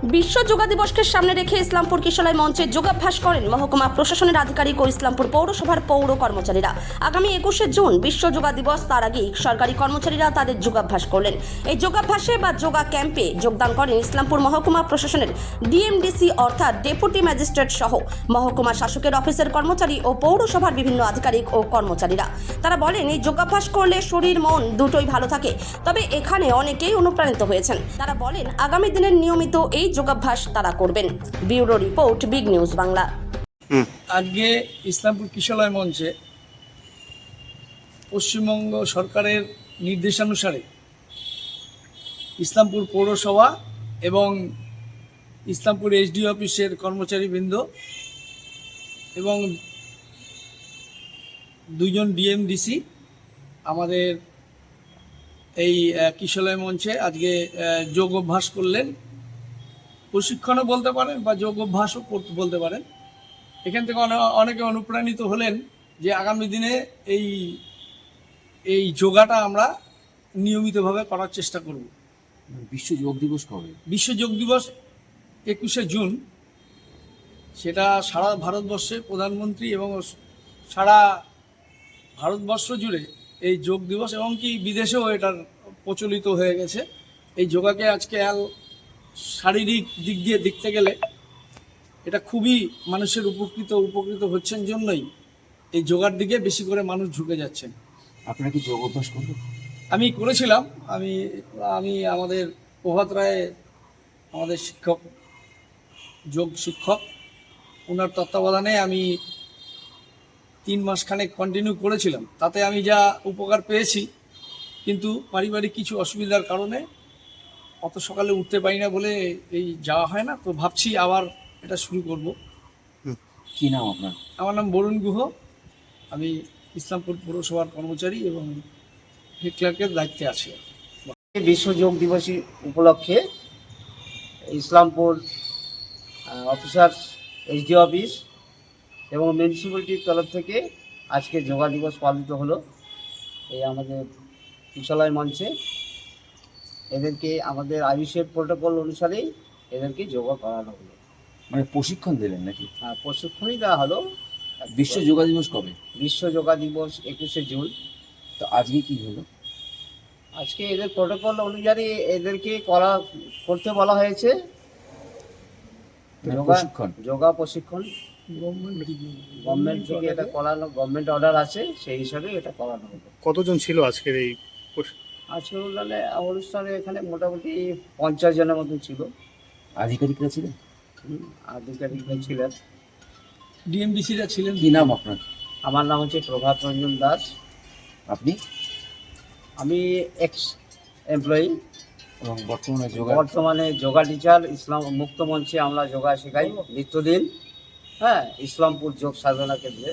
বিশ্ব যোগা দিবসকে সামনে রেখে ইসলামপুর কিশোলাই মঞ্চে যোগাভ্যাস করেন মহকুমা প্রশাসনের আধিকারিক ও ইসলামপুর পৌরসভার পৌর কর্মচারীরা। আগামী 21শে জুন বিশ্ব যোগা দিবস, তার আগেই সরকারি কর্মচারীরা তাদের যোগাভ্যাস করলেন। এই যোগাভ্যাসে বা যোগা ক্যাম্পে যোগদান করেন ইসলামপুর মহকুমা প্রশাসনের ডিএমডিসি অর্থাৎ ডেপুটি ম্যাজিস্ট্রেট সহ মহকুমা শাসকের অফিসের কর্মচারী ও পৌরসভার বিভিন্ন আধিকারিক ও কর্মচারীরা। তারা বলেন, এই যোগাভ্যাস করলে শরীর মন দুটোই ভালো থাকে। তবে এখানে অনেকেই অনুপ্রাণিত হয়েছেন। তারা বলেন, আগামী দিনের নিয়মিত এই যোগাভ্যাস তারা করবেন। Bureau report, big news Bangla. আজকে ইসলামপুর কিশোরগঞ্জ মঞ্চে পশ্চিমবঙ্গ সরকারের নির্দেশানুসারে ইসলামপুর পৌরসভা এবং ইসলামপুর এসডি অফিসের কর্মচারীবৃন্দ এবং দুজন ডিএমডিসি আমাদের এই কিশোরগঞ্জ মঞ্চে আজকে যোগ অভ্যাস করলেন। প্রশিক্ষণও বলতে পারেন বা যোগ অভ্যাসও বলতে পারেন। এখান থেকে অনেকে অনুপ্রাণিত হলেন যে আগামী দিনে এই যোগাটা আমরা নিয়মিতভাবে করার চেষ্টা করব। বিশ্ব যোগ দিবস কবে? বিশ্ব যোগ দিবস 21শে জুন। সেটা সারা ভারতবর্ষে প্রধানমন্ত্রী এবং সারা ভারতবর্ষ জুড়ে এই যোগ দিবস, এবং কি বিদেশেও এটার প্রচলিত হয়ে গেছে। এই যোগাকে আজকে শারীরিক দিক দিয়ে দেখতে গেলে এটা খুবই মানুষের উপকৃত হচ্ছেন জন্যই এই যোগার দিকে বেশি করে মানুষ ঝুঁকে যাচ্ছেন। আপনারা কি যোগ অভ্যাস করবেন? আমি করেছিলাম। আমি আমাদের প্রভাত রায়, আমাদের শিক্ষক, যোগ শিক্ষক, ওনার তত্ত্বাবধানে আমি 3 মাসখানেক কন্টিনিউ করেছিলাম। তাতে আমি যা উপকার পেয়েছি, কিন্তু পারিবারিক কিছু অসুবিধার কারণে অত সকালে উঠতে পারি না বলে এই যাওয়া হয় না। তো ভাবছি আবার এটা শুরু করব। কি নাম আপনার? আমার নাম বরুণ গুহ। আমি ইসলামপুর পৌরসভার কর্মচারী এবং হেড ক্লার্কের দায়িত্বে আছি। বিশ্ব যোগ দিবস উপলক্ষে ইসলামপুর অফিসার এসডি অফিস এবং মিউনিসিপ্যালিটির তরফ থেকে আজকে যোগা দিবস পালিত হলো। এই আমাদের কিশোরগঞ্জ মঞ্চে এদেরকে আমাদের আয়ুষের প্রোটোকল অনুসারেই এদেরকে যোগা করানো হলো। মানে প্রশিক্ষণ দিলেন নাকি? প্রশিক্ষণই দেওয়া হলো। বিশ্ব যোগা দিবস কবে? বিশ্ব যোগা দিবস 21শে জুন। তো আজকে কি হলো? আজকে এদের প্রোটোকল অনুযায়ী এদেরকে করতে বলা হয়েছে। যোগা প্রশিক্ষণ গভর্নমেন্ট থেকে এটা করানো, গভর্নমেন্ট অর্ডার আছে, সেই হিসাবে এটা করানো হলো। কতজন ছিল আজকের এই আজকের অনুষ্ঠানে এখানে মোটামুটি 50 জনের মতন ছিল। আধিকারিকরা ছিলেন? আধিকারিকরা ছিলেন, ডিএমডিসিরা ছিলেন। কি নাম আপনার? আমার নাম হচ্ছে প্রভাত রঞ্জন দাস। আপনি? আমি এক্স এমপ্লয়ি এবং বর্তমানে যোগা টিচার। ইসলাম মুক্ত মঞ্চে আমরা যোগা শেখাই নিত্যদিন। ইসলামপুর যোগ সাধনা কেন্দ্রে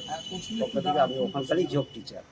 পক্ষ থেকে আমি ওখানকারই যোগ টিচার।